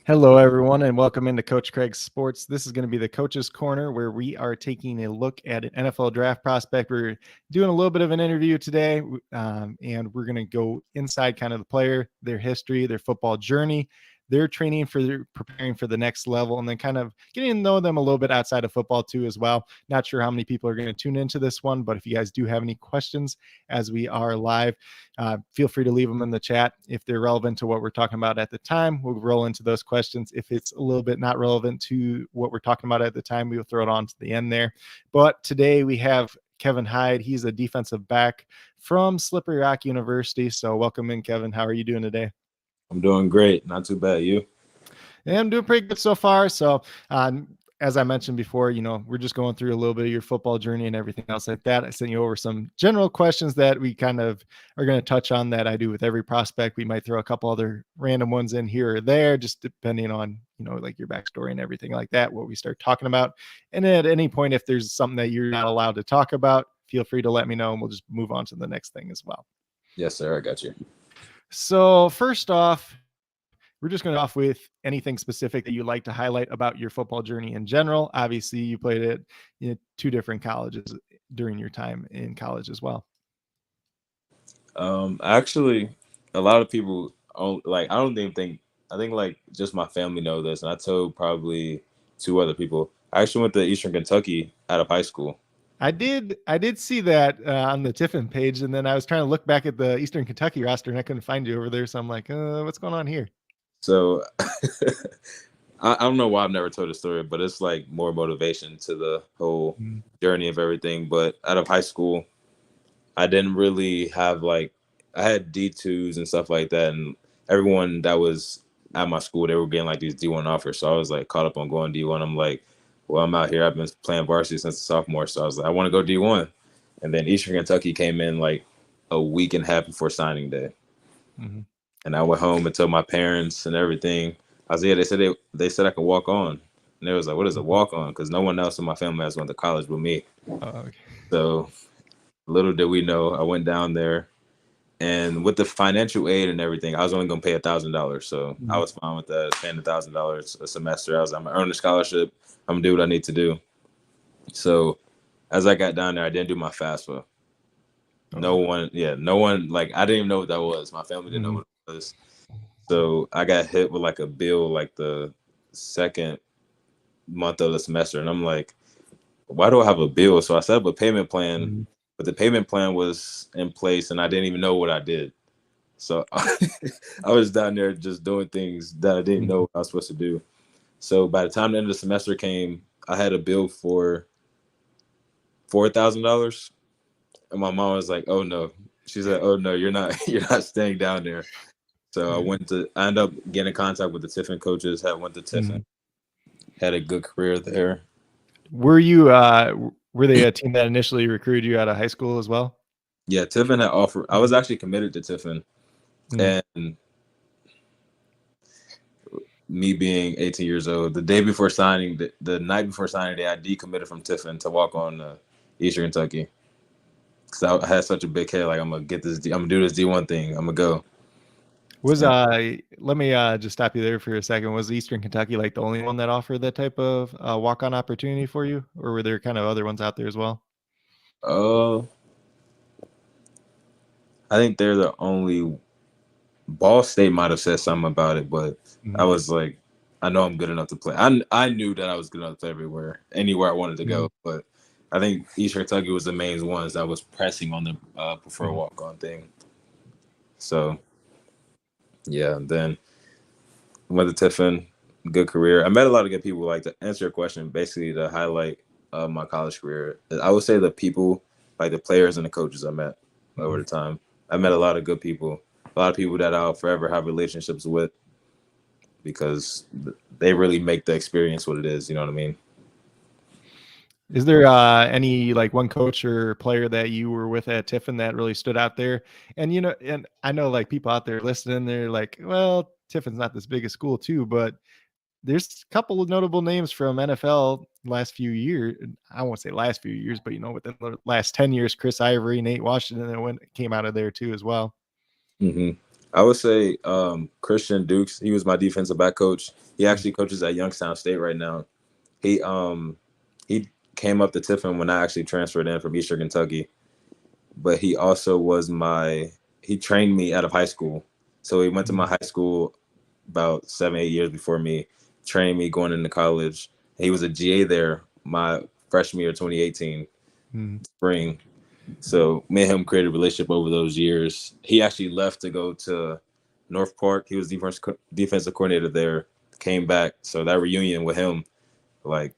Hello, everyone, and welcome into Coach Craig's Sports. This is going to be the Coach's Corner, where we are taking a look at an NFL draft prospect. We're doing a little bit of an interview today, and we're going to go inside kind of the player, their history, their football journey, their training for their preparing for the next level, and then kind of getting to know them a little bit outside of football too as well. Not sure how many people are going to tune into this one, but if you guys do have any questions as we are live, feel free to leave them in the chat. If they're relevant to what we're talking about at the time, we'll roll into those questions. If it's a little bit not relevant to what we're talking about at the time, we'll throw it on to the end there. But today we have Kevin Hyde. He's a defensive back from Slippery Rock University. So welcome in, Kevin. How are you doing today? I'm doing great. Not too bad. You? Yeah, I'm doing pretty good so far. So, as I mentioned before, we're just going through a little bit of your football journey and everything else like that. I sent you over some general questions that we kind of are going to touch on that I do with every prospect. We might throw a couple other random ones in here or there, just depending on, like your backstory and everything like that, what we start talking about. And at any point, if there's something that you're not allowed to talk about, feel free to let me know and we'll just move on to the next thing as well. Yes, sir. I got you. So first off, we're just going to off with anything specific that you like to highlight about your football journey in general. Obviously, you played at two different colleges during your time in college as well. Actually, a lot of people I think like just my family know this, and I told probably two other people. I actually went to Eastern Kentucky out of high school. I did see that on the Tiffin page, and then I was trying to look back at the Eastern Kentucky roster, and I couldn't find you over there. So I'm like, what's going on here? So I don't know why I've never told the story, but it's like more motivation to the whole journey of everything. But out of high school, I didn't really have I had D2s and stuff like that, and everyone that was at my school, they were getting like these D1 offers. So I was like caught up on going D1. I'm like, well, I'm out here. I've been playing varsity since a sophomore, so I was like, I want to go D1. And then Eastern Kentucky came in like a week and a half before signing day. Mm-hmm. And I went home and told my parents and everything. I was they said I could walk on. And they was like, what is a walk on? Because no one else in my family has went to college with me. Okay. So little did we know, I went down there, and with the financial aid and everything, I was only going to pay $1,000. So I was fine with that, paying $1,000 a semester. I'm going to earn a scholarship. I'm going to do what I need to do. So as I got down there, I didn't do my FAFSA. No one, like, I didn't even know what that was. My family didn't know what it was. So I got hit with like a bill like the second month of the semester. And I'm like, why do I have a bill? So I set up a payment plan, but the payment plan was in place and I didn't even know what I did. So I was down there just doing things that I didn't know what I was supposed to do. So by the time the end of the semester came, I had a bill for $4,000. And my mom was like, oh no. She said, oh no, you're not staying down there. So I ended up getting in contact with the Tiffin coaches, went to Tiffin, had a good career there. Were they a team that initially recruited you out of high school as well? Yeah, Tiffin had offered. I was actually committed to Tiffin, and me being 18 years old, the day before signing, the night before signing day, I decommitted from Tiffin to walk on Eastern Kentucky. Because I had such a big head, like I'm gonna get this, I'm gonna do this D1 thing, I'm gonna go. Let me just stop you there for a second. Was Eastern Kentucky like the only one that offered that type of walk-on opportunity for you, or were there kind of other ones out there as well? I think they're the only. Ball State might have said something about it, but I was like, I know I'm good enough to play. I knew that I was good enough to play anywhere I wanted to go, but I think Eastern Kentucky was the main ones that was pressing on the preferred walk-on thing. So, yeah, then went to Tiffin, good career. I met a lot of good people. Like, to answer your question, basically the highlight of my college career, I would say the people, like the players and the coaches I met over the time. I met a lot of good people. A lot of people that I'll forever have relationships with because they really make the experience what it is. You know what I mean? Is there any like one coach or player that you were with at Tiffin that really stood out there? And and I know like people out there listening, they're like, well, Tiffin's not this big a school too, but there's a couple of notable names from NFL last few years. I won't say last few years, but within the last 10 years, Chris Ivory, Nate Washington, came out of there too as well. I would say Christian Dukes. He was my defensive back coach. He actually coaches at Youngstown State right now. He came up to Tiffin when I actually transferred in from Eastern Kentucky. But he also was he trained me out of high school. So he went to my high school about 7-8 years before me, trained me going into college. He was a GA there my freshman year, 2018 spring. So me and him created a relationship over those years. He actually left to go to North Park. He was defensive coordinator there. Came back. So that reunion with him, like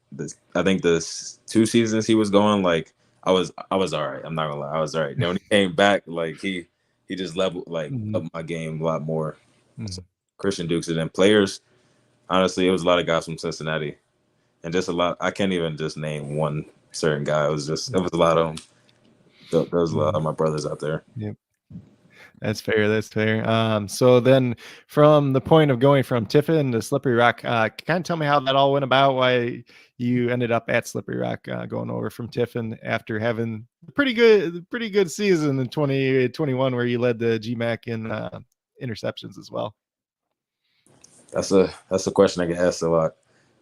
I think the 2 seasons he was going, like I was all right. I'm not gonna lie, I was all right. Then when he came back, like he just leveled like up my game a lot more. So, Christian Dukes, and then players. Honestly, it was a lot of guys from Cincinnati, and just a lot. I can't even just name one certain guy. It was a lot of them. There was a lot of my brothers out there. Yep. That's fair. That's fair. So then from the point of going from Tiffin to Slippery Rock, kind of tell me how that all went about, why you ended up at Slippery Rock, going over from Tiffin after having a pretty good season in 2021 where you led the GMAC in interceptions as well. That's a question I get asked a lot.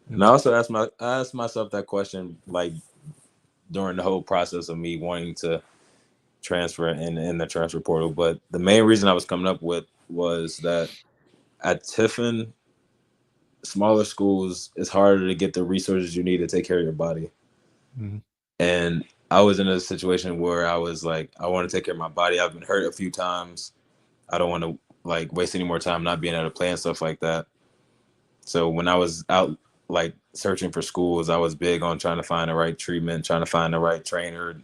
And I also asked myself that question like during the whole process of me wanting to transfer in the transfer portal. But the main reason I was coming up with was that at Tiffin, smaller schools, it's harder to get the resources you need to take care of your body. And I was in a situation where I was like, I want to take care of my body. I've been hurt a few times. I don't want to like waste any more time not being able to play and stuff like that. So when I was out like searching for schools, I was big on trying to find the right treatment, trying to find the right trainer,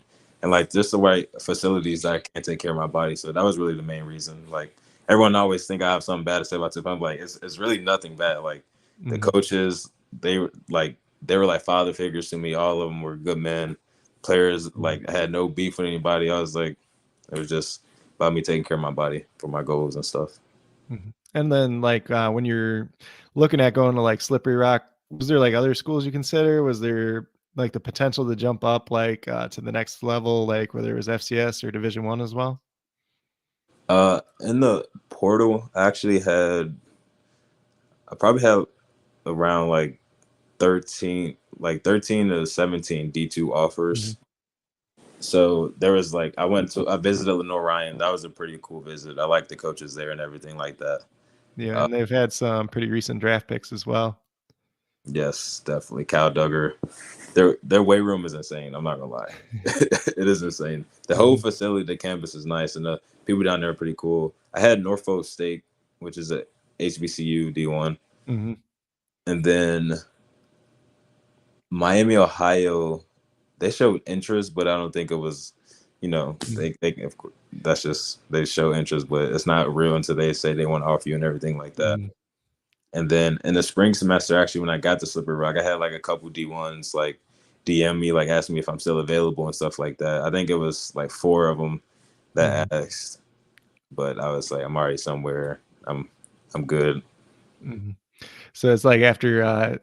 and like just the right facilities that I can take care of my body. So that was really the main reason. Like everyone always think I have something bad to say about Tiff. I'm like, it's really nothing bad. Like the coaches, they were like father figures to me. All of them were good men. Players, like I had no beef with anybody. I was like, it was just about me taking care of my body for my goals and stuff. And then like when you're looking at going to like Slippery Rock, was there like other schools you consider? Was there like the potential to jump up like to the next level, like whether it was FCS or Division I as well? In the portal, I probably had around like 13 to 17 D2 offers. So there was like I visited Lenore Ryan. That was a pretty cool visit. I like the coaches there and everything like that. Yeah, and they've had some pretty recent draft picks as well. Yes, definitely. Cal Duggar. Their weight room is insane. I'm not gonna lie. It is insane. The whole facility, the campus is nice, and the people down there are pretty cool. I had Norfolk State, which is a HBCU D1, and then Miami, Ohio. They showed interest, but I don't think it was. They of course, that's just they show interest, but it's not real until they say they want to offer you and everything like that. And then in the spring semester, actually, when I got to Slippery Rock, I had like a couple D1s like DM me, like asking me if I'm still available and stuff like that. I think it was like 4 of them that asked, but I was like, I'm already somewhere. I'm good. So it's like after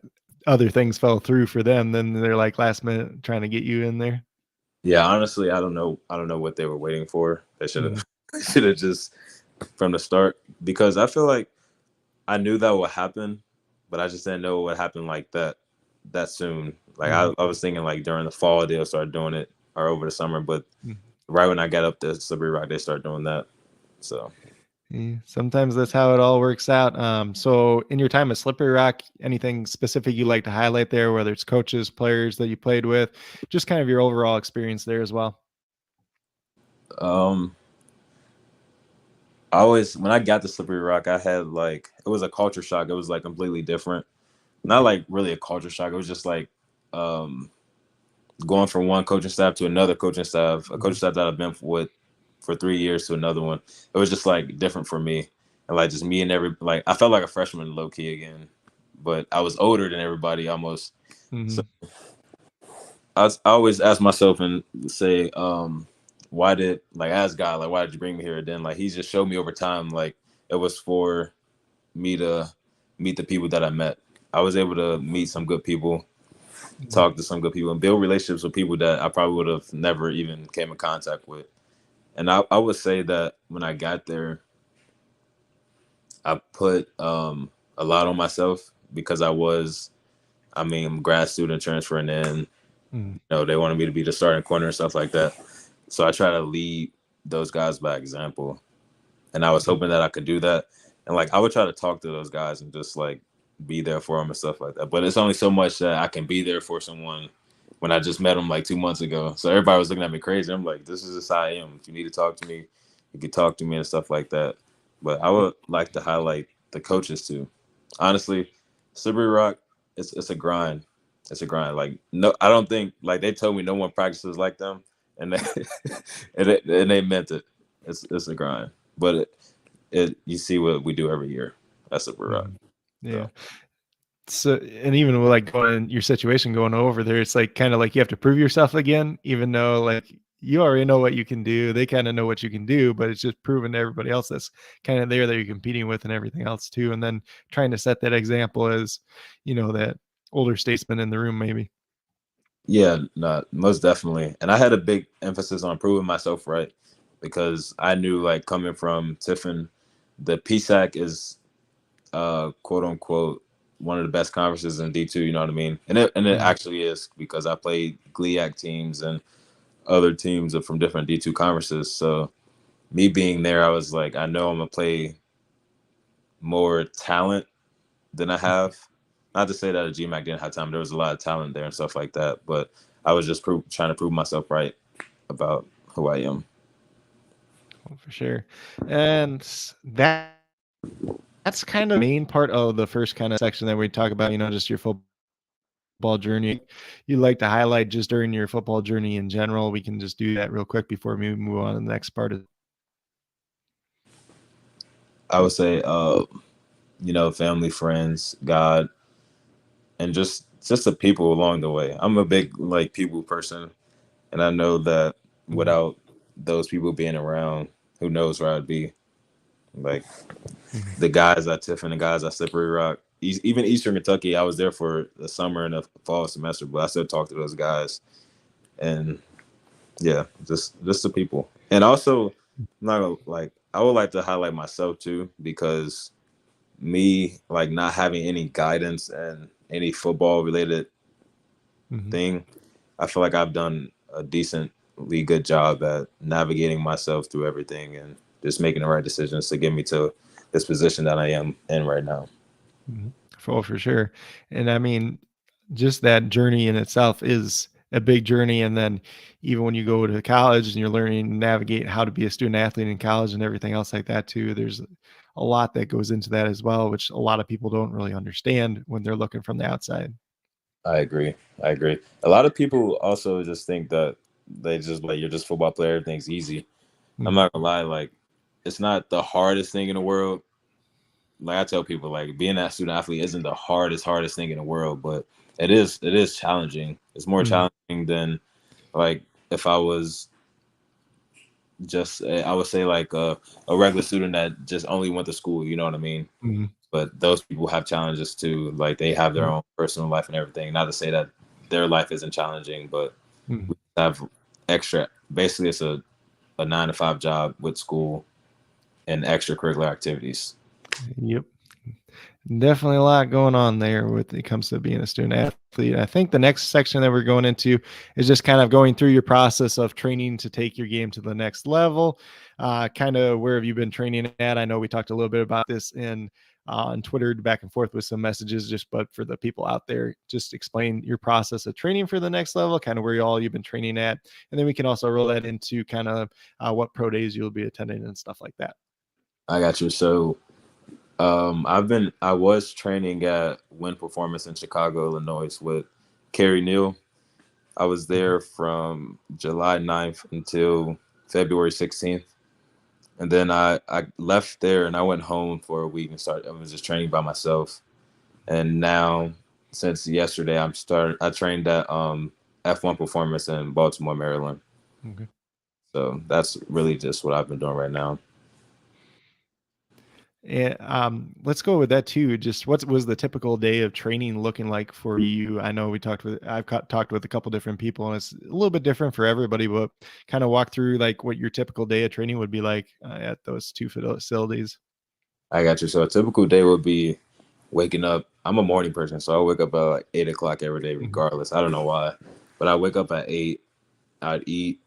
other things fell through for them, then they're like last minute trying to get you in there. Yeah, honestly, I don't know what they were waiting for. They should have just from the start, because I feel like I knew that would happen, but I just didn't know it would happen like that soon. Like I was thinking like during the fall they'll start doing it, or over the summer, but right when I got up to Slippery Rock, they started doing that. So yeah, sometimes that's how it all works out. So in your time at Slippery Rock, anything specific you like to highlight there, whether it's coaches, players that you played with, just kind of your overall experience there as well? when I got to Slippery Rock, I had like, it was a culture shock. It was like completely different. Not like really a culture shock. It was just like going from one coaching staff to another coaching staff, a coaching staff that I've been with for 3 years to another one. It was just like different for me. And like just me and like I felt like a freshman low key again, but I was older than everybody almost. So I always ask myself and say, why did you bring me here? Then like he just showed me over time, like it was for me to meet the people that I met. I was able to meet some good people, talk to some good people, and build relationships with people that I probably would have never even came in contact with. And I would say that when I got there, I put a lot on myself because I'm a grad student transferring in. Mm. They wanted me to be the starting corner and stuff like that. So I try to lead those guys by example. And I was hoping that I could do that. And like I would try to talk to those guys and just like be there for them and stuff like that. But it's only so much that I can be there for someone when I just met them like 2 months ago. So everybody was looking at me crazy. I'm like, this is just how I am. If you need to talk to me, you can talk to me and stuff like that. But I would like to highlight the coaches too. Honestly, Slippery Rock, it's a grind. It's a grind. Like no, I don't think like they told me no one practices like them, and they and they meant it. It's a grind, but you see what we do every year. That's Slippery Rock. Mm. Yeah. So So, and even with like going your situation going over there, it's like kind of like you have to prove yourself again, even though like you already know what you can do. They kind of know what you can do, but it's just proving to everybody else that's kind of there that you're competing with and everything else too. And then trying to set that example as, that older statesman in the room, maybe. yeah, no, most definitely. And I had a big emphasis on proving myself right because I knew like coming from Tiffin, the PSAC is quote unquote one of the best conferences in D2, you know what I mean? And it Mhm. actually is because I played GLIAC teams and other teams are from different D2 conferences. So me being there, I was like, I know I'm gonna play more talent than I have. Not to say that a GMAC didn't have time. There was a lot of talent there and stuff like that. But I was just trying to prove myself right about who I am. Oh, for sure. And that's kind of the main part of the first kind of section that we talk about, just your football journey. You like to highlight just during your football journey in general. We can just do that real quick before we move on to the next part of. I would say, family, friends, God, and just the people along the way. I'm a big like people person, and I know that Mhm. without those people being around, who knows where I'd be. Like Mhm. the guys at Tiffin, the guys at Slippery Rock, even Eastern Kentucky. I was there for the summer and the fall semester, but I still talk to those guys. And yeah, just the people. And also, I'm not gonna, like I would like to highlight myself too because me like not having any guidance and any football related Mhm. thing, I feel like I've done a decently good job at navigating myself through everything and just making the right decisions to get me to this position that I am in right now. Mhm. For sure. And I mean, just that journey in itself is a big journey. And then even when you go to college and you're learning to navigate how to be a student athlete in college and everything else like that too, there's a lot that goes into that as well, which a lot of people don't really understand when they're looking from the outside. I agree. I agree. A lot of people also just think that they just like you're just a football player, everything's easy. I'm Mhm. not gonna lie, like it's not the hardest thing in the world. Like I tell people, like being that student athlete isn't the hardest thing in the world, but it is challenging. It's more Mhm. challenging than like if I was just I would say like a regular student that just only went to school. You know what I mean? Mhm. But those people have challenges too. Like they have their Yep. own personal life and everything. Not to say that their life isn't challenging, but Mhm. we have extra. Basically, it's a 9 to 5 job with school and extracurricular activities. Yep. Definitely a lot going on there with it comes to being a student athlete. I think the next section that we're going into is just kind of going through your process of training to take your game to the next level. Kind of where have you been training at? I know we talked a little bit about this on Twitter back and forth with some messages, just but for the people out there, just explain your process of training for the next level, kind of where you've been training at, and then we can also roll that into kind of what pro days you'll be attending and stuff like that. I got you. So I was training at Win Performance in Chicago, Illinois with Kerry Neal. I was Mhm. there from July 9th until February 16th. And then I left there and I went home for a week and started. I was just training by myself. And now, since yesterday, I trained at F1 Performance in Baltimore, Maryland. Okay. So that's really just what I've been doing right now. And let's go with that too. Just what was the typical day of training looking like for you? I know talked with a couple different people, and it's a little bit different for everybody. But kind of walk through like what your typical day of training would be like at those two facilities. I got you. So a typical day would be waking up. I'm a morning person, so I wake up at like 8 o'clock every day, Mhm. regardless. I don't know why, but I wake up at 8. I'd eat,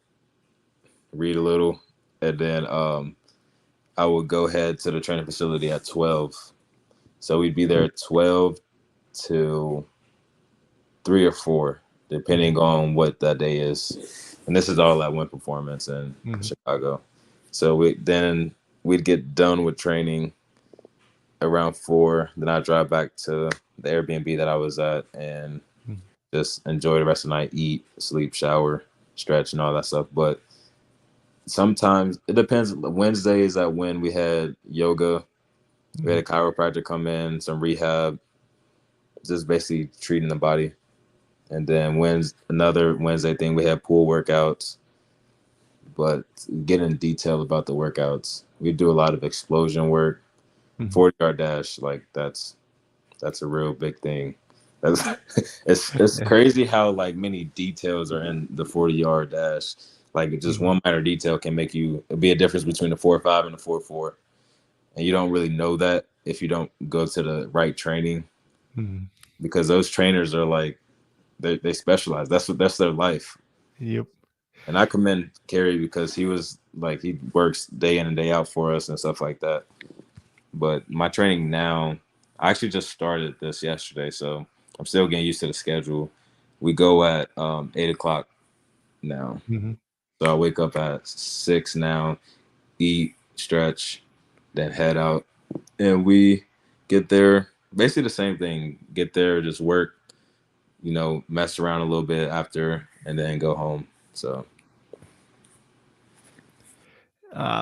read a little, and then I would go head to the training facility at 12. So we'd be there at 12 till 3 or 4, Mhm. depending on what that day is. And this is all at Win Performance in Mhm. Chicago. So we'd get done with training around 4. Then I drive back to the Airbnb that I was at and Mhm. just enjoy the rest of the night, eat, sleep, shower, stretch, and all that stuff. But sometimes it depends. Wednesdays at when we had yoga, we had Mhm. a chiropractor come in, some rehab, just basically treating the body. And then another Wednesday thing, we had pool workouts, but get in detail about the workouts. We do a lot of explosion work, Mhm. 40-yard dash, like that's a real big thing. That's it's Yeah. crazy how like many details are in the 40-yard dash. Like just Mhm. one minor detail can make you be a difference between the 4.5 and the 4.4, and you don't really know that if you don't go to the right training Mhm. because those trainers are like they specialize. That's their life. Yep. And I commend Kerry because he works day in and day out for us and stuff like that. But my training now, I actually just started this yesterday, so I'm still getting used to the schedule. We go at 8 o'clock now. Mhm. So I wake up at 6 now, eat, stretch, then head out. And we get there, basically the same thing. Get there, just work, mess around a little bit after, and then go home. So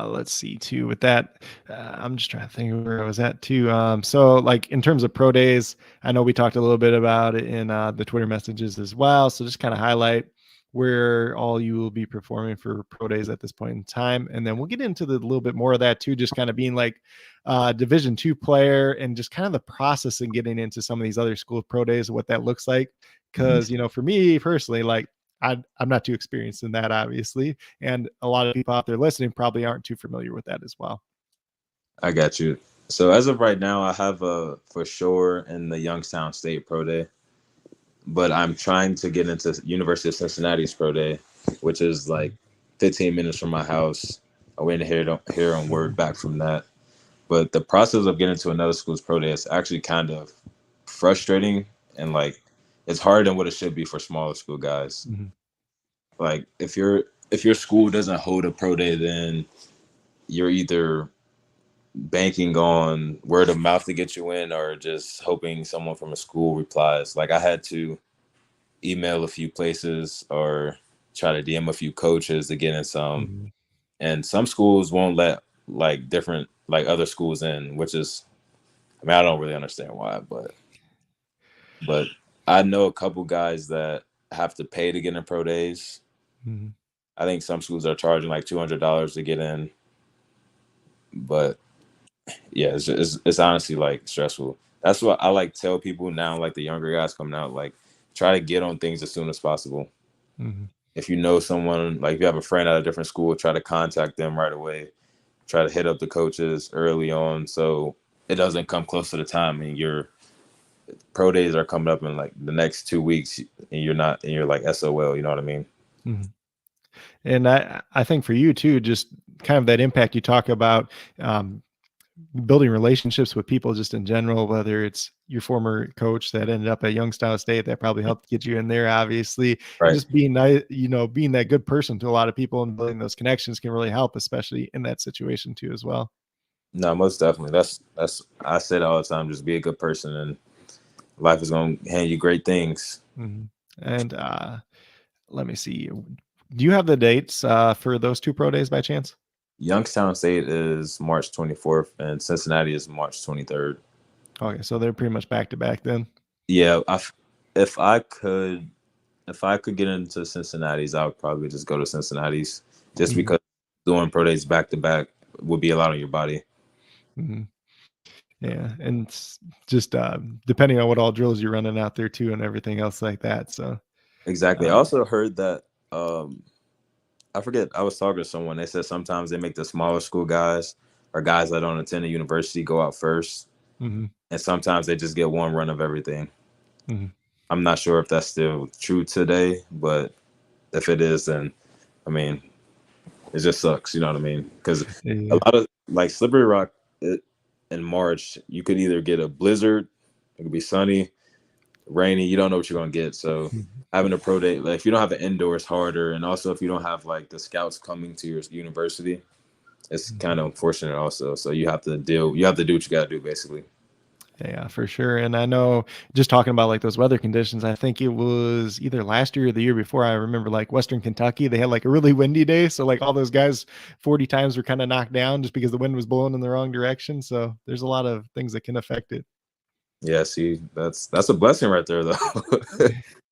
Let's see too with that. I'm just trying to think of where I was at too. So like in terms of pro days, I know we talked a little bit about it in the Twitter messages as well. So just kind of highlight where all you will be performing for pro days at this point in time, and then we'll get into the little bit more of that too. Just kind of being like Division II player and just kind of the process and getting into some of these other school pro days, what that looks like. Because for me personally, like I'm not too experienced in that, obviously, and a lot of people out there listening probably aren't too familiar with that as well. I got you. So as of right now, I have a for sure in the Youngstown State Pro Day, but I'm trying to get into University of Cincinnati's Pro Day, which is like 15 minutes from my house. I'm waiting to hear on word back from that. But the process of getting to another school's Pro Day is actually kind of frustrating and like it's harder than what it should be for smaller school guys. Mhm. Like if your school doesn't hold a Pro Day, then you're either banking on word of mouth to get you in or just hoping someone from a school replies. Like I had to email a few places or try to DM a few coaches to get in some. Mhm. And some schools won't let like different like other schools in, which is I mean I don't really understand why, but I know a couple guys that have to pay to get in pro days. Mhm. I think some schools are charging like $200 to get in, but yeah, it's honestly like stressful. That's what I like tell people now, like the younger guys coming out, like try to get on things as soon as possible. Mhm. If you know someone, like if you have a friend at a different school, try to contact them right away. Try to hit up the coaches early on so it doesn't come close to the time and your pro days are coming up in like the next 2 weeks and you're like SOL, you know what I mean? Mhm. And I think for you too, just kind of that impact you talk about, um, building relationships with people just in general, whether it's your former coach that ended up at Youngstown State that probably helped get you in there, obviously, and Right. just being nice, being that good person to a lot of people and building those connections can really help, especially in that situation too, as well. No, most definitely. That's I say it all the time, just be a good person and life is gonna hand you great things. Mhm. And let me see. Do you have the dates for those two pro days by chance? Youngstown State is March 24th and Cincinnati is March 23rd. Okay, so they're pretty much back to back then. Yeah, if I could if I could get into Cincinnati's, I would probably just go to Cincinnati's just Mhm. because doing pro days back to back would be a lot on your body. Mhm. Yeah, and just depending on what all drills you're running out there too, and everything else like that. So, Exactly. I uh, also heard that I forget I was talking to someone, they said sometimes they make the smaller school guys or guys that don't attend a university go out first, Mm-hmm. and sometimes they just get one run of everything. Mm-hmm. I'm not sure if that's still true today, but if it is, then I mean, it just sucks. You know what I mean? Because a Yeah. lot of like Slippery Rock in March, you could either get a blizzard, it could be sunny, rainy. You don't know what you're gonna get. So having a pro day, like if you don't have an indoor, it's harder. And also if you don't have like the scouts coming to your university, it's kind of unfortunate also. So you have to do what you gotta do basically. Yeah, for sure. And I know just talking about like those weather conditions, I think it was either last year or the year before. I remember like Western Kentucky, they had like a really windy day. So like all those guys 40 times were kind of knocked down just because the wind was blowing in the wrong direction. So there's a lot of things that can affect it. Yeah, see, that's a blessing right there though.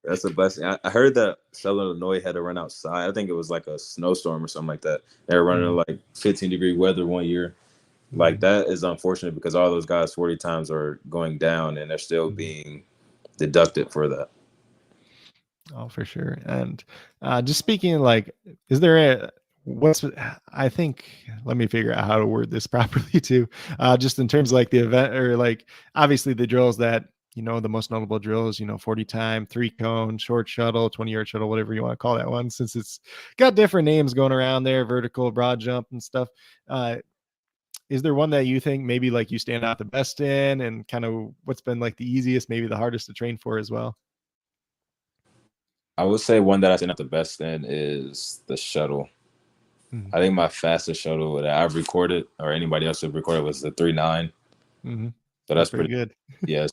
That's a blessing. I heard that Southern Illinois had to run outside. I think it was like a snowstorm or something like that. They were running Mhm. like 15-degree weather one year. Like Mhm. that is unfortunate because all those guys 40 times are going down and they're still Mhm. being deducted for that. Oh, for sure. And just speaking like, is there what's, I think, let me figure out how to word this properly too. Just in terms of like the event or like, obviously the drills that, the most notable drills, 40 time, 3-cone, short shuttle, 20-yard shuttle, whatever you want to call that one, since it's got different names going around there, vertical, broad jump and stuff. Uh, is there one that you think maybe like you stand out the best in and kind of what's been like the easiest, maybe the hardest to train for as well? I would say one that I think the best in is the shuttle. Mm-hmm. I think my fastest shuttle that I've recorded or anybody else have recorded was the 3.9. Mm-hmm. So That's that's pretty pretty. good. Yes,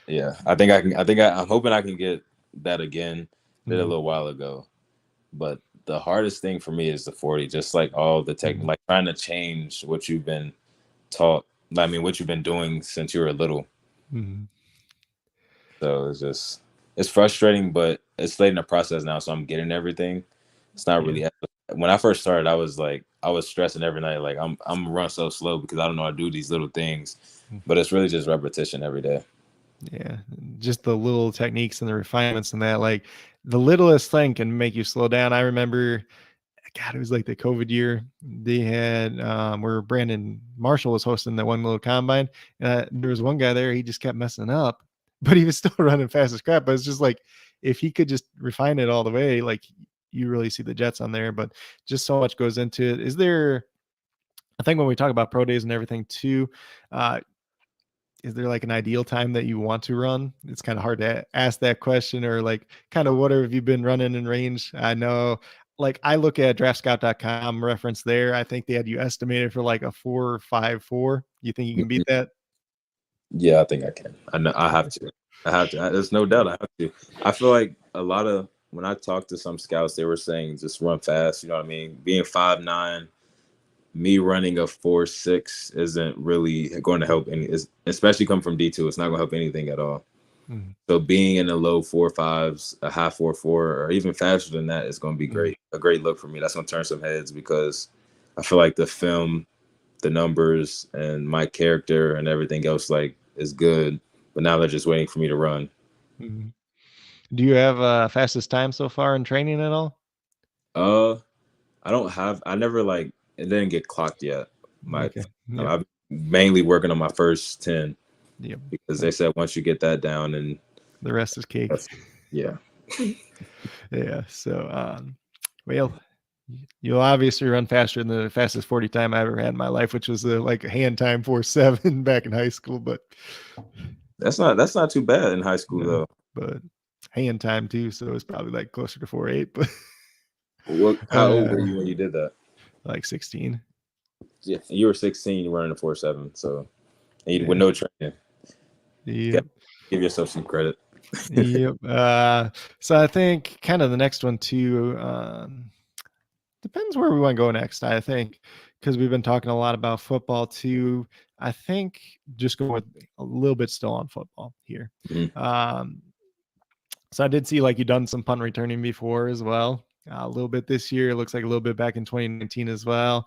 yeah. I think I can. I'm hoping I can get that again. Did a Mm-hmm. little while ago, but the hardest thing for me is the 40. Just like all the tech, Mm-hmm. like trying to change what you've been taught. I mean, what you've been doing since you were little. Mm-hmm. So it's frustrating, but it's late in the process now. So I'm getting everything. It's not Yeah. really. When I first started, I was stressing every night. Like I'm run so slow because I don't know how to do these little things. But it's really just repetition every day. Yeah. Just the little techniques and the refinements and that, like the littlest thing can make you slow down. I remember, God, it was like the COVID year. They had where Brandon Marshall was hosting that one little combine. There was one guy there, he just kept messing up, but he was still running fast as crap. But it's just like if he could just refine it all the way, like you really see the jets on there. But just so much goes into it. Is there, I think when we talk about pro days and everything too, uh, is there like an ideal time that you want to run? It's kind of hard to ask that question, or like kind of what have you been running in range? I know like I look at draftscout.com reference there. I think they had you estimated for like a 4.54. You think you can beat Mhm. that? Yeah, I think I can. I know I have to. I have to. There's no doubt I have to. I feel like a lot of when I talked to some scouts, they were saying just run fast. You know what I mean? Being 5'9", me running a 4.6 isn't really going to help any. Especially coming from D2, it's not going to help anything at all. Mhm. So being in the low 4.5s, a high 4.4, or even faster than that is going to be Mhm. great. A great look for me. That's going to turn some heads because I feel like the film, the numbers, and my character and everything else like is good. But now they're just waiting for me to run. Mhm. Do you have fastest time so far in training at all? Uh, I don't have. I never like. It didn't get clocked yet. My Okay. Yep. I'm mainly working on my first 10 Yep. because they said once you get that down and The rest is cake. that's yeah. Yeah. So, well, you'll obviously run faster than the fastest 40 time I ever had in my life, which was like a hand time 4.7 back in high school. But That's not too bad in high school no, though. but hand time too. So it's probably like closer to 4.8, but What? How old were uh, you when you did that? like 16. Yeah, you were 16. You running a 4.7. So and you, with Yeah. no training, Yep. give yourself some credit. Yep. So I think kind of the next one too. Depends where we want to go next, I think, because we've been talking a lot about football too. I think just go with a little bit still on football here. Mhm. Um, so I did see like you done some punt returning before as well. A little bit this year. It looks like a little bit back in 2019 as well.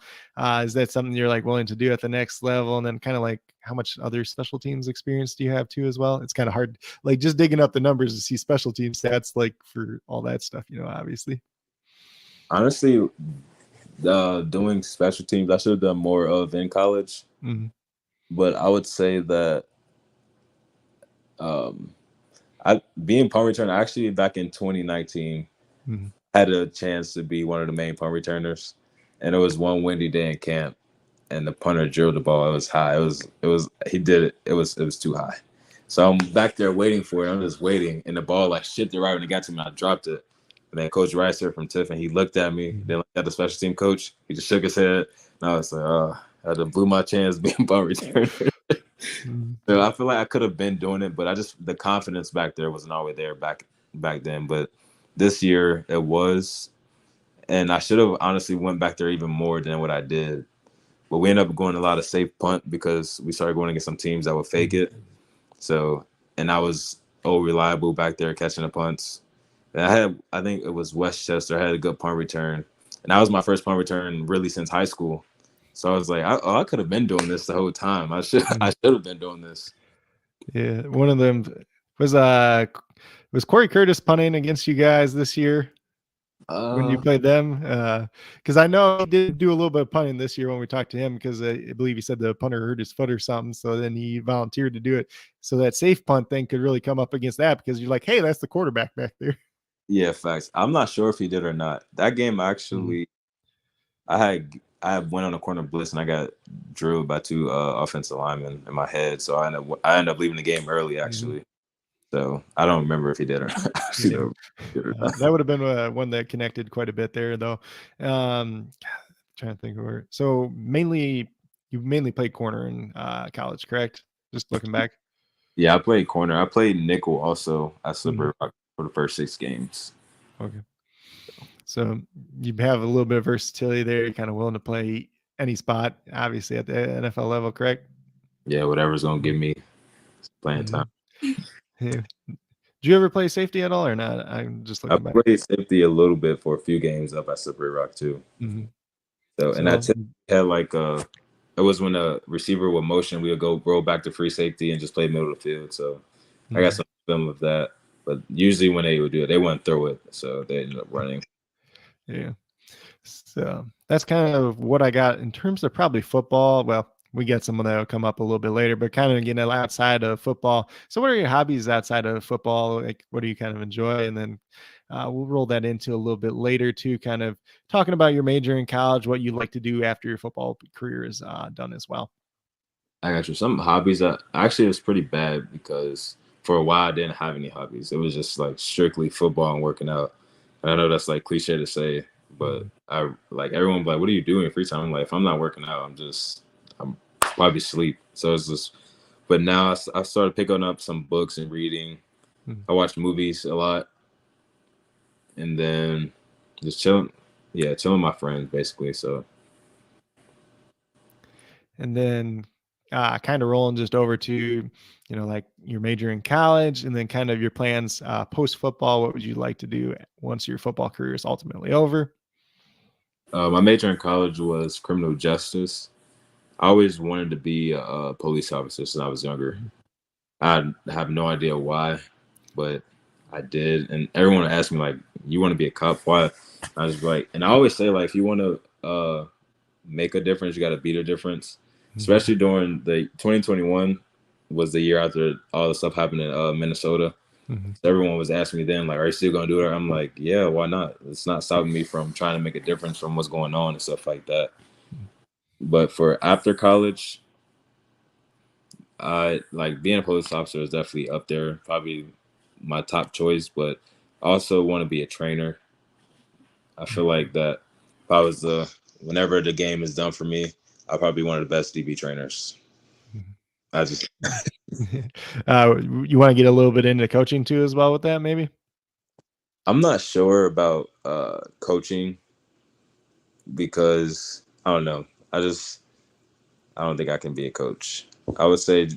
Is that something you're like willing to do at the next level? And then kind of like how much other special teams experience do you have too as well? It's kind of hard, like just digging up the numbers to see special team stats like for all that stuff, obviously. Honestly, Doing special teams, I should have done more of in college. Mm-hmm. But I would say that um, I being punt returner actually back in 2019 Mm-hmm. had a chance to be one of the main punt returners, and it was one windy day in camp, and the punter drilled the ball. It was high. It was he did it. It was too high. So I'm back there waiting for it. I'm just waiting, and the ball like shifted right when it got to me. I dropped it. And then Coach Ricer from Tiffin, he looked at me. Then looked at the special team coach. He just shook his head. And I was like, oh, I had to blew my chance being punt returner. Mm-hmm. So I feel like I could have been doing it, but I just the confidence back there wasn't always there back then. But this year it was, and I should have honestly went back there even more than what I did. But we ended up going a lot of safe punt because we started going against some teams that would fake it. So, and I was reliable back there catching the punts. And I think it was Westchester. I had a good punt return, and that was my first punt return really since high school. So I was like, I could have been doing this the whole time. I should have been doing this. Yeah, one of them was Corey Curtis punting against you guys this year when you played them? Because I know he did do a little bit of punting this year when we talked to him, because I believe he said the punter hurt his foot or something. So then he volunteered to do it. So that safe punt thing could really come up against that, because you're like, hey, that's the quarterback back there. Yeah, facts. I'm not sure if he did or not. That game actually, I went on a corner blitz and I got drilled by two offensive linemen in my head. So I ended up leaving the game early actually. So I don't remember if he did or not. That would have been one that connected quite a bit there, though. Trying to think of where. So you mainly played corner in college, correct? Just looking back. Yeah, I played corner. I played nickel also at Slippery Rock for the first 6 games. Okay. So you have a little bit of versatility there. You're kind of willing to play any spot, obviously, at the NFL level, correct? Yeah, whatever's going to give me playing time. Yeah. Did you ever play safety at all or not? I'm just looking back. I played safety a little bit for a few games up at Slippery Rock too. So, and I had like it was when a receiver with motion, we would go roll back to free safety and just play middle of the field. So I got some film of that. But usually when they would do it, they wouldn't throw it. So they ended up running. Yeah. So that's kind of what I got in terms of probably football. Well, we got someone that will come up a little bit later, but kind of getting outside of football. So what are your hobbies outside of football? Like, what do you kind of enjoy? And then we'll roll that into a little bit later too, kind of talking about your major in college, what you like to do after your football career is done as well. I got you. Some hobbies that actually was pretty bad because for a while I didn't have any hobbies. It was just like strictly football and working out. And I know that's like cliche to say, but I like everyone like, what are you doing in free time? I'm like, if I'm not working out, I'm probably sleep. So it's just, but now I started picking up some books and reading. I watch movies a lot, and then just chilling with my friends basically. So, and then kind of rolling just over to, like your major in college, and then kind of your plans post football. What would you like to do once your football career is ultimately over? my major in college was criminal justice. I always wanted to be a police officer since I was younger. I have no idea why, but I did. And everyone asked me like, "You want to be a cop? Why?" I was like, and I always say like, if you want to make a difference, you got to beat a difference. Especially during the 2021 was the year after all the stuff happened in Minnesota. So everyone was asking me then, like, "Are you still gonna do it?" I'm like, "Yeah, why not? It's not stopping me from trying to make a difference from what's going on and stuff like that." But for after college, I like being a police officer is definitely up there, probably my top choice. But I also want to be a trainer. I feel like that if I was whenever the game is done for me, I'll probably be one of the best DB trainers. I just you want to get a little bit into coaching too as well with that, maybe? I'm not sure about coaching because I don't know. I don't think I can be a coach. I would say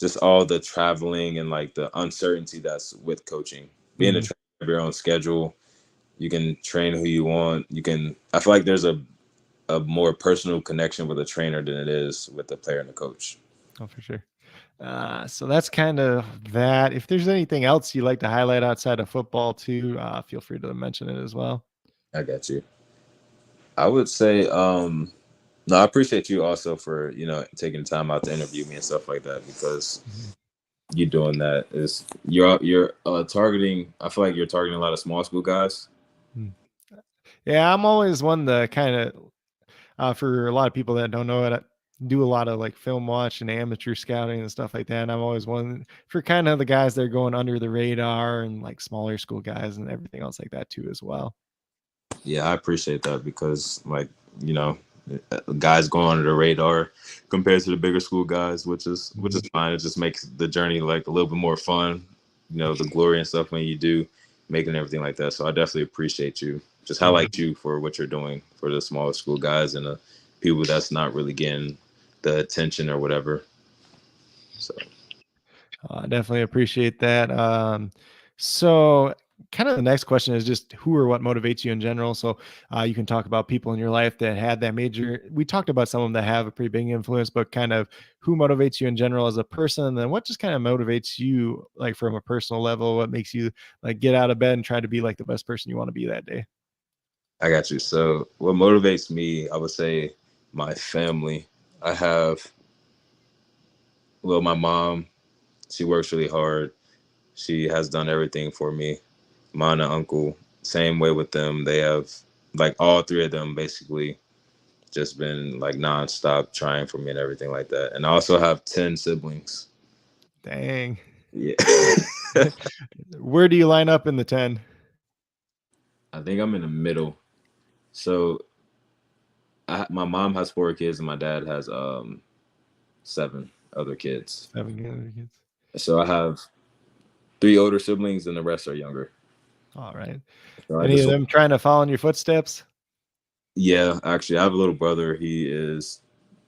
just all the traveling and like the uncertainty that's with coaching. Being a trainer of your own schedule, you can train who you want. I feel like there's a more personal connection with a trainer than it is with the player and the coach. Oh, for sure. So that's kind of that. If there's anything else you'd like to highlight outside of football too, feel free to mention it as well. I got you. I would say, no, I appreciate you also for, taking the time out to interview me and stuff like that, because Mhm. you doing that is you're targeting. I feel like you're targeting a lot of small school guys. Mm. Yeah, I'm always one to kind of for a lot of people that don't know it, I do a lot of like film watch and amateur scouting and stuff like that. And I'm always one for kind of the guys that are going under the radar and like smaller school guys and everything else like that too as well. Yeah, I appreciate that, because you know, guys go under the radar compared to the bigger school guys, which is Mhm. fine. It just makes the journey like a little bit more fun. The glory and stuff when you do making everything like that. So I definitely appreciate you. Just Mhm. highlight you for what you're doing for the smaller school guys and the people that's not really getting the attention or whatever. So I definitely appreciate that. So kind of the next question is just who or what motivates you in general. So you can talk about people in your life that had that major. We talked about some of them that have a pretty big influence, but kind of who motivates you in general as a person. And then what just kind of motivates you, like from a personal level? What makes you like get out of bed and try to be like the best person you want to be that day? I got you. So what motivates me, I would say my family. I have, well, my mom, she works really hard. She has done everything for me. My aunt and uncle, same way with them. They have, like, all three of them basically just been like nonstop trying for me and everything like that. And I also have 10 siblings. Dang. Yeah. Where do you line up in the 10? I think I'm in the middle. So my mom has 4 kids and my dad has 7 other kids. 7 kids. So I have 3 older siblings and the rest are younger. All right. So I Any just of them trying to follow in your footsteps? Yeah, actually, I have a little brother. He is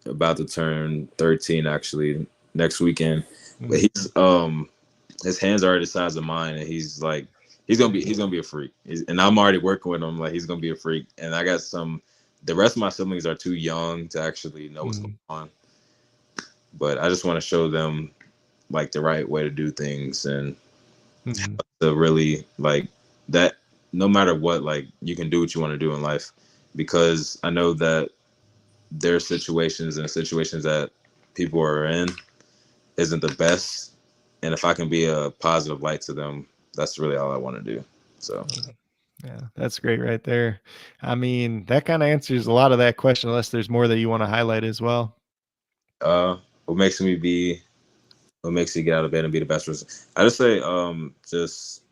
about to turn 13 actually next weekend. But Mm, his hands are the size of mine, and he's gonna be a freak. And I'm already working with him like he's gonna be a freak. And I got some. The rest of my siblings are too young to actually know what's going mm, on. But I just want to show them like the right way to do things and mm, to really like that. No matter what, like you can do what you want to do in life, because I know that their situations and situations that people are in isn't the best. And if I can be a positive light to them, that's really all I want to do. So, mm. Yeah, that's great right there. I mean, that kind of answers a lot of that question, unless there's more that you want to highlight as well. uh, what makes me be, what makes you get out of bed and be the best person? I just say, just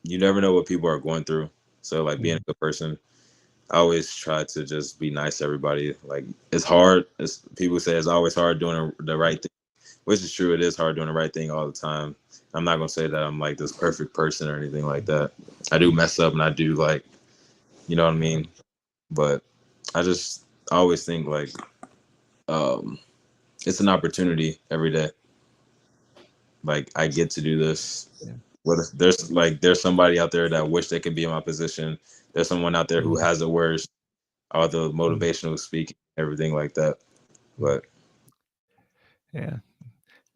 you never know what people are going through. So, like being a Mm, good person, I always try to just be nice to everybody. Like it's hard. It's people say it's always hard doing the right thing, which is true. It is hard doing the right thing all the time. I'm not gonna say that I'm like this perfect person or anything like that. I do mess up and I do like, you know what I mean. But I just always think like, um, it's an opportunity every day. Like I get to do this. yeah. What if there's somebody out there that wish they could be in my position? There's someone out there who Mm, has it worse. All the mm, motivational speaking, everything like that. mm. But Yeah,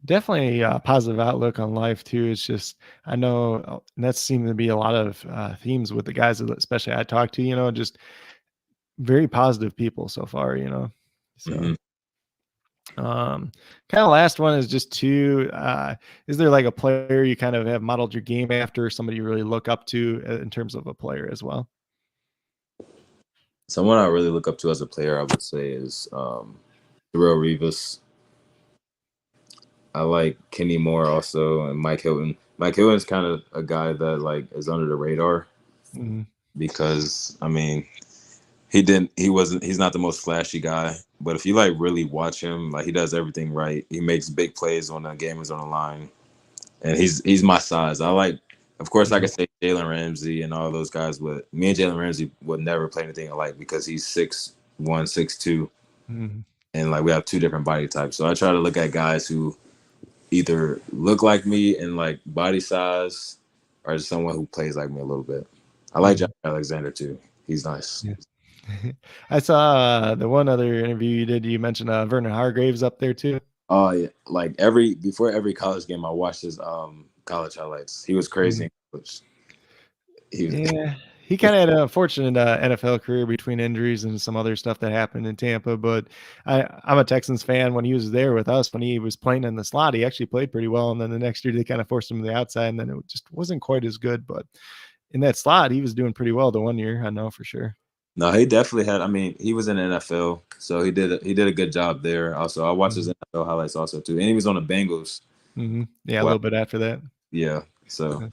definitely a positive outlook on life too. It's just I know and that seems to be a lot of themes with the guys that especially I talk to. Just very positive people so far. So. mhm. Kind of last one is just is there like a player you kind of have modeled your game after, somebody you really look up to in terms of a player as well? Someone I really look up to as a player, I would say, is Terrell Rivas. I like Kenny Moore also and Mike Hilton. Mike Hilton's kind of a guy that like is under the radar Mhm. because I mean he's not the most flashy guy, but if you like really watch him, like he does everything right. He makes big plays when the game is on the line, and he's my size. I like, of course, I Mhm. could say Jalen Ramsey and all those guys, but me and Jalen Ramsey would never play anything alike because he's 6'1", 6'2", Mhm. and like we have two different body types. So I try to look at guys who either look like me in like body size or just someone who plays like me a little bit. I like Josh Mhm. Alexander too. He's nice. Yeah. I saw the one other interview you did. You mentioned Vernon Hargraves up there too. Oh yeah, like before every college game, I watched his college highlights. He was crazy Mhm. in college. He was Yeah, He kind of had an unfortunate NFL career between injuries and some other stuff that happened in Tampa. But I'm a Texans fan. When he was there with us, when he was playing in the slot, he actually played pretty well. And then the next year they kind of forced him to the outside, and then it just wasn't quite as good. But in that slot, he was doing pretty well the one year, I know for sure. No, he definitely had. I mean, he was in the NFL, so he did a good job there. Also, I watched his NFL highlights also too, and he was on the Bengals. Yeah, a Wow. little bit after that. Yeah, so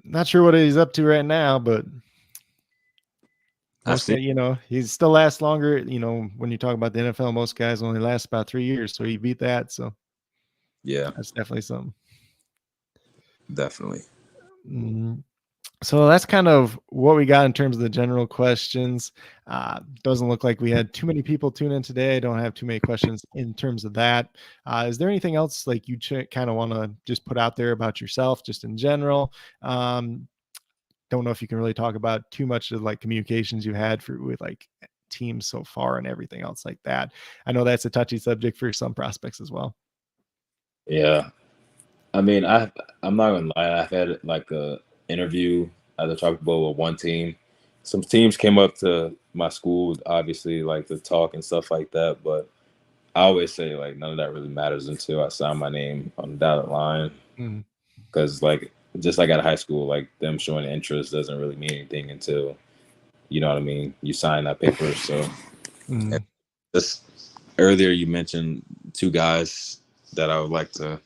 not sure what he's up to right now, but most guys, he still lasts longer. When you talk about the NFL, most guys only last about 3 years, so he beat that. So yeah, that's definitely something. Definitely. So that's kind of what we got in terms of the general questions. Doesn't look like we had too many people tune in today. I don't have too many questions in terms of that. Is there anything else like you kind of want to just put out there about yourself, just in general? Don't know if you can really talk about too much of like communications you had with like teams so far and everything else like that. I know that's a touchy subject for some prospects as well. Yeah. I mean, I'm not gonna lie. I've had like a interview at the Chocolate Bowl with one team. Some teams came up to my school, obviously, like to talk and stuff like that. But I always say like none of that really matters until I sign my name on the dotted line. Because like just like at high school, like them showing interest doesn't really mean anything until you know what I mean. You sign that paper. So just earlier you mentioned two guys that I would like to.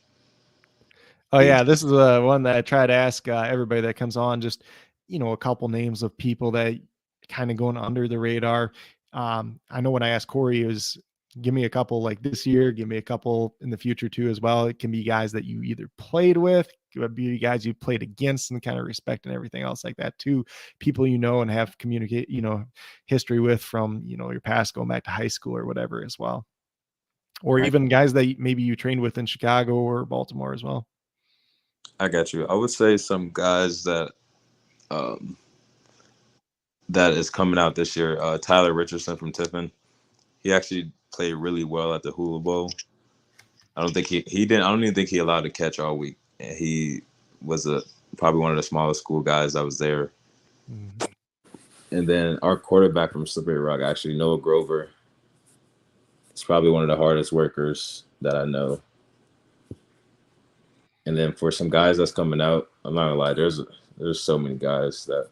Oh yeah, this is one that I try to ask everybody that comes on. Just a couple names of people that kind of going under the radar. I know when I asked Corey, it was give me a couple like this year, give me a couple in the future too as well. It can be guys that you either played with, it would be guys you played against, and kind of respect and everything else like that too. People and have communicate history with from your past, going back to high school or whatever as well, or even guys that maybe you trained with in Chicago or Baltimore as well. I got you. I would say some guys that that is coming out this year. Tyler Richardson from Tiffin. He actually played really well at the Hula Bowl. I don't think he didn't. I don't even think he allowed to catch all week. And he was probably one of the smallest school guys that was there. And then our quarterback from Slippery Rock, actually Noah Grover. He's probably one of the hardest workers that I know. And then for some guys that's coming out, I'm not gonna lie, there's so many guys that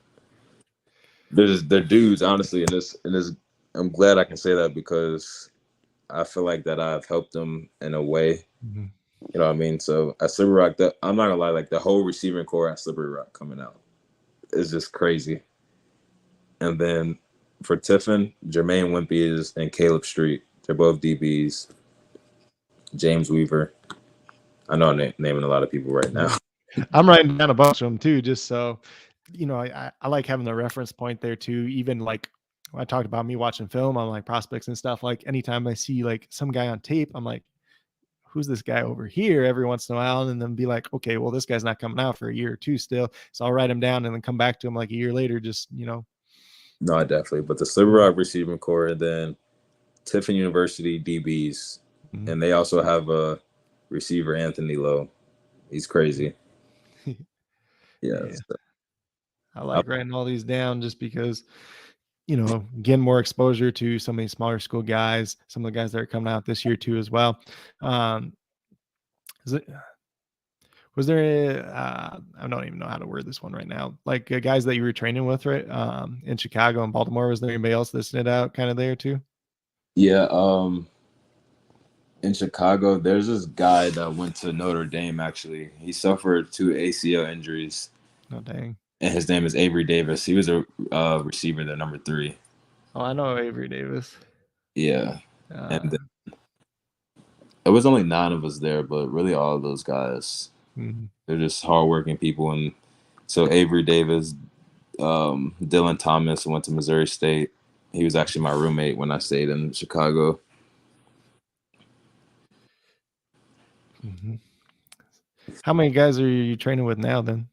they're dudes, honestly, and this I'm glad I can say that because I feel like that I've helped them in a way. You know what I mean? So at Slippery Rock, I'm not gonna lie, like the whole receiving core at Slippery Rock coming out is just crazy. And then for Tiffin, Jermaine Wimpy and Caleb Street. They're both DBs. James Weaver. I know I'm naming a lot of people right now. I'm writing down a bunch of them too, just so I like having the reference point there too. Even like when I talked about me watching film on like prospects and stuff, like anytime I see like some guy on tape, I'm like, who's this guy over here every once in a while? And then be like, okay, well, this guy's not coming out for a year or two still. So I'll write him down and then come back to him like a year later, just. No, definitely. But the Slippery Rock receiving core, and then Tiffin University DBs. And they also have a receiver, Anthony Lowe. He's crazy. Yeah. So. I like writing all these down just because, getting more exposure to some of these smaller school guys, some of the guys that are coming out this year too as well. Was there I don't even know how to word this one right now, like guys that you were training with, right? In Chicago and Baltimore, was there anybody else that stood out kind of there too? Yeah. In Chicago, there's this guy that went to Notre Dame, actually. He suffered 2 ACL injuries. Oh, dang. And his name is Avery Davis. He was a receiver there, number 3. Oh, I know Avery Davis. Yeah. And it was only 9 of us there, but really all of those guys, they're just hardworking people. And so Avery Davis, Dylan Thomas went to Missouri State. He was actually my roommate when I stayed in Chicago. How many guys are you training with now then?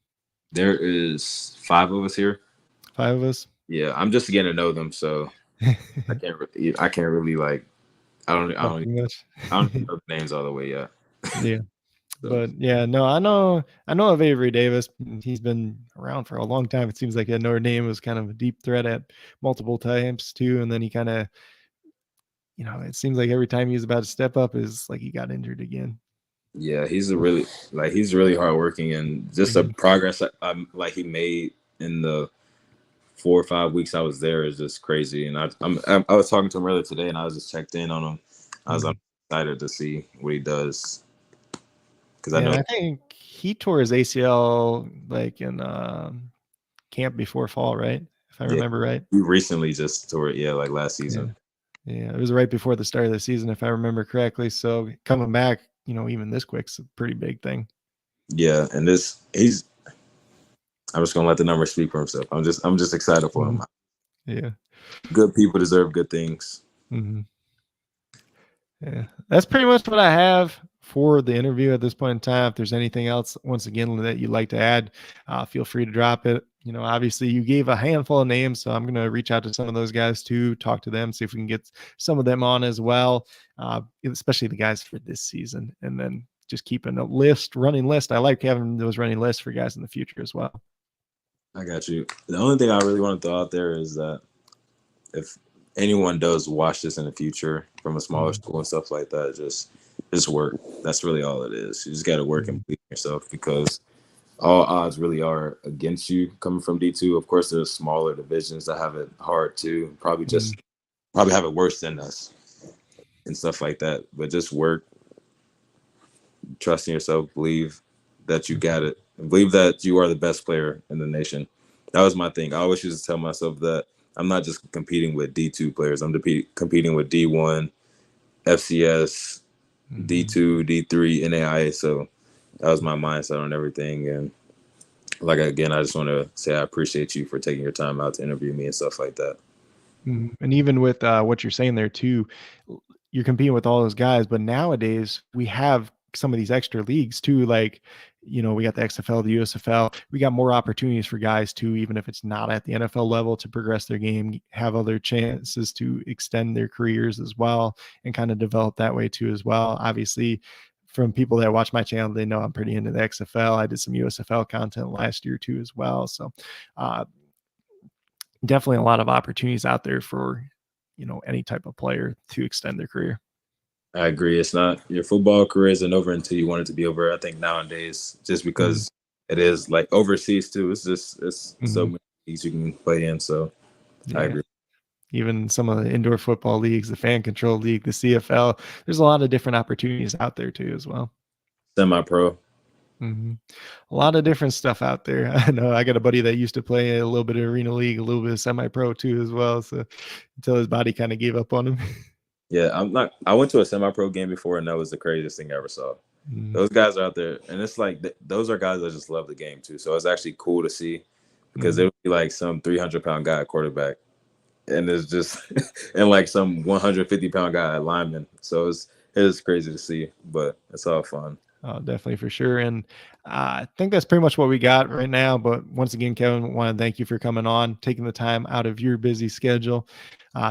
There is 5 of us here. 5 of us? Yeah, I'm just getting to know them, so I can't really like I don't know the names all the way yet. Yeah. But yeah, no, I know of Avery Davis. He's been around for a long time. It seems like at Notre Dame was kind of a deep threat at multiple times too, and then he kind of, it seems like every time he was about to step up is like he got injured again. Yeah, he's really hardworking, and just the progress like he made in the 4 or 5 weeks I was there is just crazy. And I was talking to him earlier today, and I was just checked in on him. I'm excited to see what he does, because I think he tore his ACL like in camp before fall, right? If I remember right. He recently just tore it, like last season. Yeah, it was right before the start of the season, if I remember correctly. So coming back, even this quick's a pretty big thing. Yeah, and I'm just gonna let the numbers speak for himself. I'm just excited for him. Yeah, good people deserve good things. Yeah, that's pretty much what I have for the interview at this point in time. If there's anything else, once again, that you'd like to add, feel free to drop it. Obviously you gave a handful of names, so I'm going to reach out to some of those guys too, talk to them, see if we can get some of them on as well, especially the guys for this season. And then just keeping a running list. I like having those running lists for guys in the future as well. I got you. The only thing I really want to throw out there is that if anyone does watch this in the future from a smaller school and stuff like that, just work. That's really all it is. You just got to work and believe in yourself, because all odds really are against you coming from D2. Of course, there's smaller divisions that have it hard too. Probably have it worse than us and stuff like that. But just work, trust in yourself, believe that you got it, and believe that you are the best player in the nation. That was my thing. I always used to tell myself that I'm not just competing with D2 players. I'm competing with D1, FCS, D2, D3, NAIA. So that was my mindset on everything. And again, I just want to say I appreciate you for taking your time out to interview me and stuff like that. And even with what you're saying there too, you're competing with all those guys, but nowadays we have some of these extra leagues too. Like, we got the XFL, the USFL, we got more opportunities for guys too, even if it's not at the NFL level, to progress their game, have other chances to extend their careers as well, and kind of develop that way too as well. Obviously, from people that watch my channel, they know I'm pretty into the XFL. I did some USFL content last year too as well. So definitely a lot of opportunities out there for, any type of player to extend their career. I agree. It's not, your football career isn't over until you want it to be over. I think nowadays, just because it is like overseas too, it's so many leagues you can play in. So I agree. Even some of the indoor football leagues, the fan control league, the CFL, there's a lot of different opportunities out there too as well. Semi-pro. A lot of different stuff out there. I know I got a buddy that used to play a little bit of arena league, a little bit of semi-pro too as well. So until his body kind of gave up on him. Yeah, I went to a semi-pro game before, and that was the craziest thing I ever saw. Those guys are out there, and it's like those are guys that just love the game too. So it's actually cool to see, because it would be like some 300-pound guy at quarterback, and it's just and like some 150-pound guy at lineman. So it is crazy to see, but it's all fun. Oh, definitely, for sure. And I think that's pretty much what we got right now. But once again, Kevin, I want to thank you for coming on, taking the time out of your busy schedule.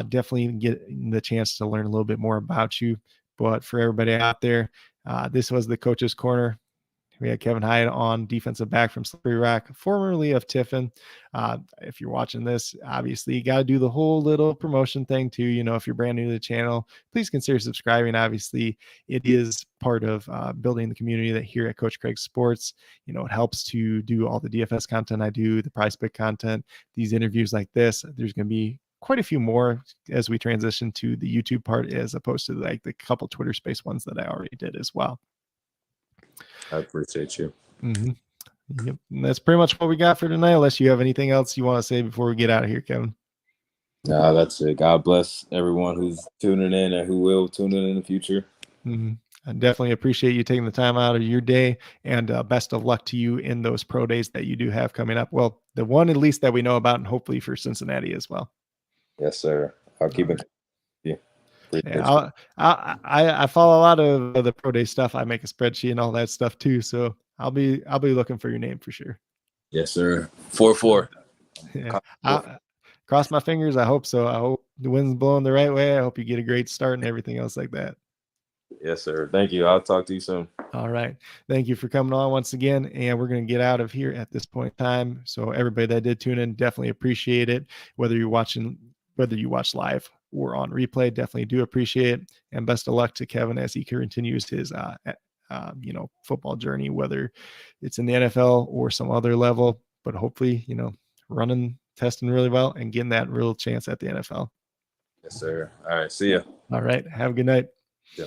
Definitely get the chance to learn a little bit more about you. But for everybody out there, this was the Coach's Corner. We had Kevin Hyde on, defensive back from Slippery Rock, formerly of Tiffin. If you're watching this, obviously you got to do the whole little promotion thing too. If you're brand new to the channel, please consider subscribing. Obviously, it is part of building the community that here at Coach Craig Sports. It helps to do all the DFS content I do, the prize pick content, these interviews like this. There's going to be quite a few more as we transition to the YouTube part, as opposed to like the couple Twitter Space ones that I already did as well. I appreciate you. Yep. And that's pretty much what we got for tonight, unless you have anything else you want to say before we get out of here, Kevin. No, that's it. God bless everyone who's tuning in and who will tune in the future. I definitely appreciate you taking the time out of your day, and best of luck to you in those pro days that you do have coming up. Well, the one at least that we know about, and hopefully for Cincinnati as well. Yes, sir. I'll keep it. Yeah, I follow a lot of the pro day stuff. I make a spreadsheet and all that stuff too. So I'll be looking for your name for sure. Yes, sir. 4-4. Yeah. Cross my fingers. I hope so. I hope the wind's blowing the right way. I hope you get a great start and everything else like that. Yes, sir. Thank you. I'll talk to you soon. All right. Thank you for coming on once again. And we're going to get out of here at this point in time. So everybody that did tune in, definitely appreciate it. Whether you watch live or on replay, definitely do appreciate it. And best of luck to Kevin as he continues his, football journey, whether it's in the NFL or some other level, but hopefully, running, testing really well and getting that real chance at the NFL. Yes, sir. All right. See ya. All right. Have a good night. Yeah.